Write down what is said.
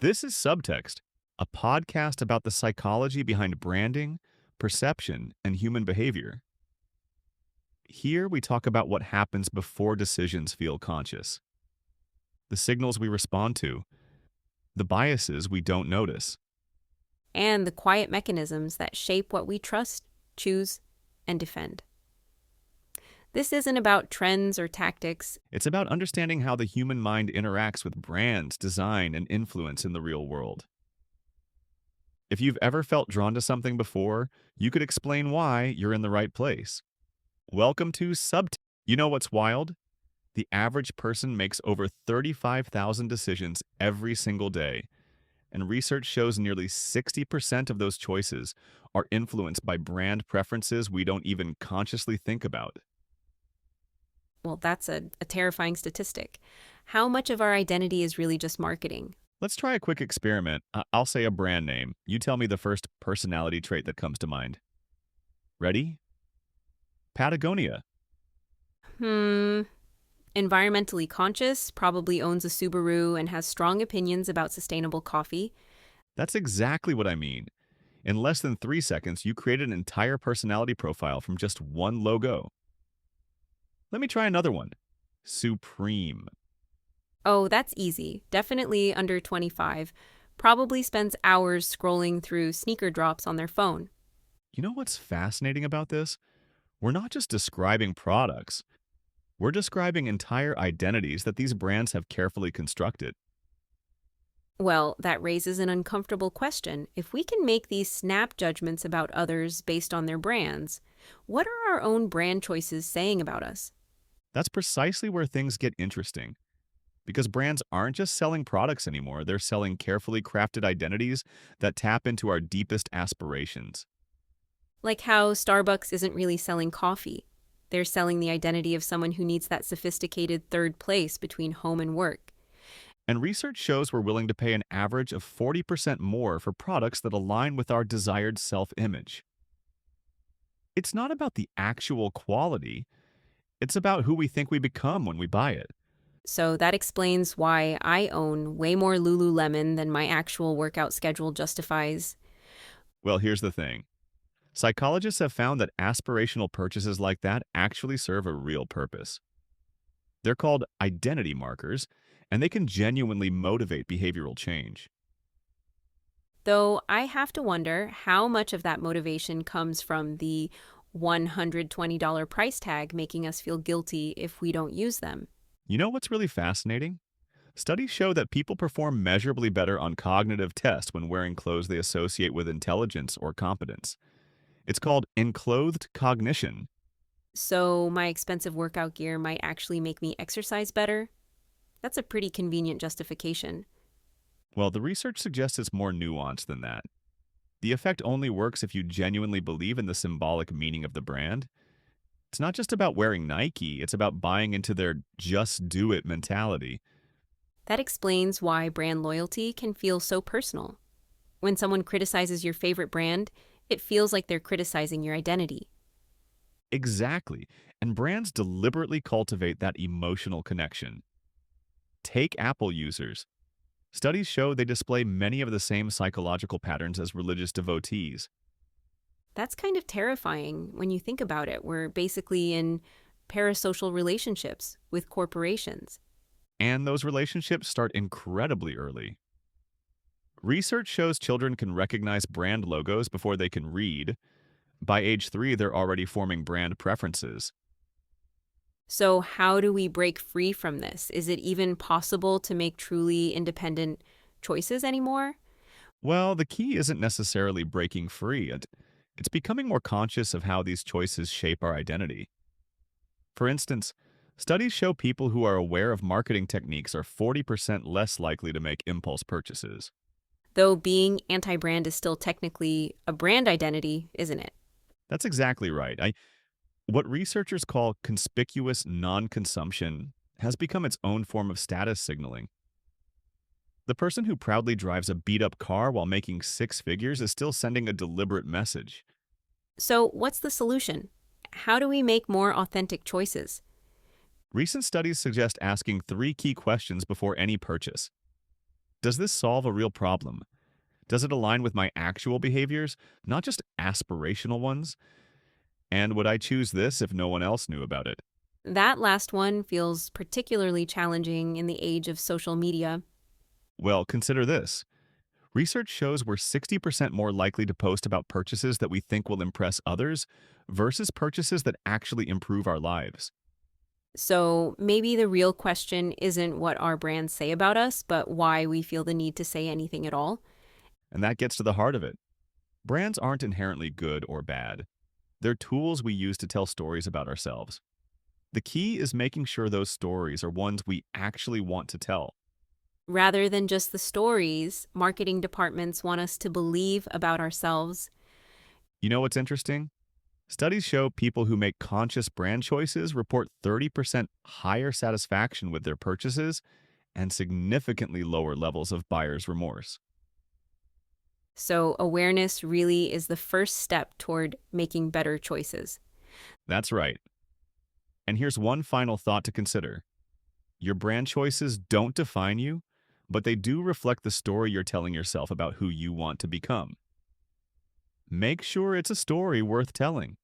This is Subtext, a podcast about the psychology behind branding, perception, and human behavior. Here we talk about what happens before decisions feel conscious, the signals we respond to, the biases we don't notice. And the quiet mechanisms that shape what we trust, choose, and defend. This isn't about trends or tactics. It's about understanding how the human mind interacts with brands, design, and influence in the real world. If you've ever felt drawn to something before, you could explain why you're in the right place. Welcome to Subtext. You know what's wild? The average person makes over 35,000 decisions every single day, and research shows nearly 60% of those choices are influenced by brand preferences we don't even consciously think about. Well, that's a terrifying statistic. How much of our identity is really just marketing? Let's try a quick experiment. I'll say a brand name. You tell me the first personality trait that comes to mind. Ready? Patagonia. Environmentally conscious, probably owns a Subaru and has strong opinions about sustainable coffee. That's exactly what I mean. In less than 3 seconds, you created an entire personality profile from just one logo. Let me try another one. Supreme. Oh, that's easy. Definitely under 25. Probably spends hours scrolling through sneaker drops on their phone. You know what's fascinating about this? We're not just describing products. We're describing entire identities that these brands have carefully constructed. Well, that raises an uncomfortable question. If we can make these snap judgments about others based on their brands, what are our own brand choices saying about us? That's precisely where things get interesting. Because brands aren't just selling products anymore, they're selling carefully crafted identities that tap into our deepest aspirations. Like how Starbucks isn't really selling coffee. They're selling the identity of someone who needs that sophisticated third place between home and work. And research shows we're willing to pay an average of 40% more for products that align with our desired self-image. It's not about the actual quality, it's about who we think we become when we buy it. So that explains why I own way more Lululemon than my actual workout schedule justifies. Well, here's the thing. Psychologists have found that aspirational purchases like that actually serve a real purpose. They're called identity markers, and they can genuinely motivate behavioral change. Though I have to wonder how much of that motivation comes from the $120 price tag making us feel guilty if we don't use them. You know what's really fascinating? Studies show that people perform measurably better on cognitive tests when wearing clothes they associate with intelligence or competence. It's called enclothed cognition. So my expensive workout gear might actually make me exercise better? That's a pretty convenient justification. Well, the research suggests it's more nuanced than that. The effect only works if you genuinely believe in the symbolic meaning of the brand. It's not just about wearing Nike, it's about buying into their just do it mentality. That explains why brand loyalty can feel so personal. When someone criticizes your favorite brand, it feels like they're criticizing your identity. Exactly. And brands deliberately cultivate that emotional connection. Take Apple users. Studies show they display many of the same psychological patterns as religious devotees. That's kind of terrifying when you think about it. We're basically in parasocial relationships with corporations. And those relationships start incredibly early. Research shows children can recognize brand logos before they can read. By age 3, they're already forming brand preferences. So how do we break free from this? Is it even possible to make truly independent choices anymore? Well, the key isn't necessarily breaking free. It's becoming more conscious of how these choices shape our identity. For instance, studies show people who are aware of marketing techniques are 40% less likely to make impulse purchases. Though being anti-brand is still technically a brand identity, isn't it? That's exactly right. What researchers call conspicuous non-consumption has become its own form of status signaling. The person who proudly drives a beat-up car while making 6 figures is still sending a deliberate message. So what's the solution? How do we make more authentic choices? Recent studies suggest asking 3 key questions before any purchase. Does this solve a real problem? Does it align with my actual behaviors, not just aspirational ones? And would I choose this if no one else knew about it? That last one feels particularly challenging in the age of social media. Well, consider this. Research shows we're 60% more likely to post about purchases that we think will impress others versus purchases that actually improve our lives. So maybe the real question isn't what our brands say about us, but why we feel the need to say anything at all. And that gets to the heart of it. Brands aren't inherently good or bad. They're tools we use to tell stories about ourselves. The key is making sure those stories are ones we actually want to tell. Rather than just the stories, marketing departments want us to believe about ourselves. You know what's interesting? Studies show people who make conscious brand choices report 30% higher satisfaction with their purchases and significantly lower levels of buyer's remorse. So, awareness really is the first step toward making better choices. That's right. And here's one final thought to consider. Your brand choices don't define you, but they do reflect the story you're telling yourself about who you want to become. Make sure it's a story worth telling.